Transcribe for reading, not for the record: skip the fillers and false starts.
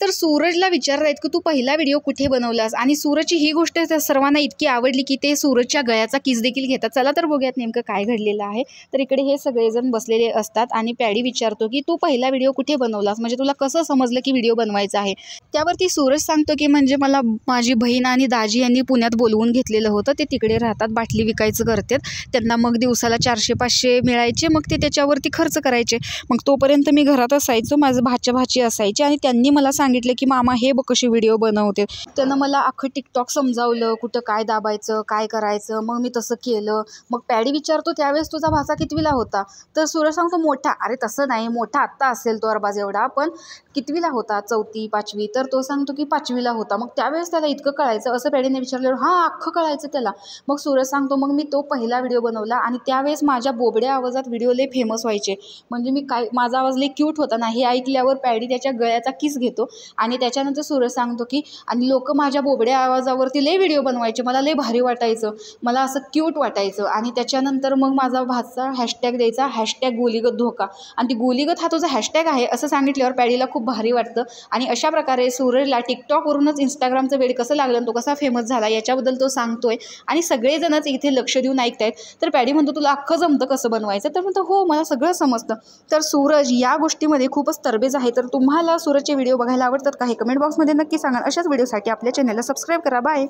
तर सूरजला विचारतायत की तू पहिला व्हिडिओ कुठे बनवलास, आणि सूरजची ही गोष्ट त्या सर्वांना इतकी आवडली की ते सूरजच्या गळ्याचा किस देखील घेतात. चला तर बघूयात नेमकं काय घडलेलं आहे. तर इकडे हे सगळेजण बसलेले असतात आणि पॅडी विचारतो की तू पहिला व्हिडिओ कुठे बनवलास, म्हणजे तुला कसं समजलं की व्हिडिओ बनवायचा आहे. त्यावरती सूरज सांगतो की म्हणजे मला माझी बहीण आणि दाजी यांनी पुण्यात बोलवून घेतलेलं होतं. ते तिकडे राहतात, बाटली विकायचं करतात. त्यांना मग दिवसाला 400-500 मिळायचे, मग ते त्याच्यावरती खर्च करायचे. मग तोपर्यंत मी घरात असायचो, माझं भाची असायची, आणि त्यांनी मला सांगितलं की मामा हे बघ कशी व्हिडिओ बनवते. त्यानं मला अख्खं टिकटॉक समजावलं, कुठं काय दाबायचं, काय करायचं. मग मी तसं केलं. मग पॅडी विचारतो त्यावेळेस तुझा भाचा कितवीला होता. तर सूरज सांगतो मोठा. अरे तसं नाही, मोठा आत्ता असेल तो अरबाज एवढा, पण कितवीला होता, 4थी 5वी. तर तो सांगतो की 5वीला होता. मग त्यावेळेस त्याला इतकं कळायचं असं पॅडीने विचारलं. हां, अख्खं कळायचं त्याला. मग सूरज सांगतो मग मी तो पहिला व्हिडिओ बनवला, आणि त्यावेळेस माझ्या बोबड्या आवाजात व्हिडिओ लय फेमस व्हायचे. म्हणजे मी काय, माझा आवाज लय क्यूट होता ना. हे ऐकल्यावर पॅडी त्याच्या गळ्याचा किस घेतो, आणि त्याच्यानंतर सूरज सांगतो की आणि लोक माझ्या बोबड्या आवाजावरती लय व्हिडिओ बनवायचे, मला लय भारी वाटायचं, मला असं क्यूट वाटायचं. आणि त्याच्यानंतर मग माझा भाचा हॅशटॅग द्यायचा, #गोलीगत धोका, आणि ती गोलीगत हा तुझा हॅशटॅग आहे असं सांगितल्यावर पॅडीला खूप भारी वाटतं. आणि अशा प्रकारे सूरजला टिकटॉकवरूनच इंस्टाग्रामचं वेळ कसं लागलं आणि तो कसा फेमस झाला याच्याबद्दल तो सांगतोय, आणि सगळेजणच इथे लक्ष देऊन ऐकतायत. तर पॅडी म्हणतो तुला अख्खं जमतं कसं बनवायचं, तर म्हणतो हो मला सगळं समजतं. तर सूरज या गोष्टीमध्ये खूपच तरबेज आहे. तर तुम्हाला सूरजचे व्हिडिओ बघायला आवडतात का हे कमेंट बॉक्समध्ये नक्की सांगा. अशाच व्हिडिओसाठी आपल्या चॅनलला सबस्क्राईब करा. बाय.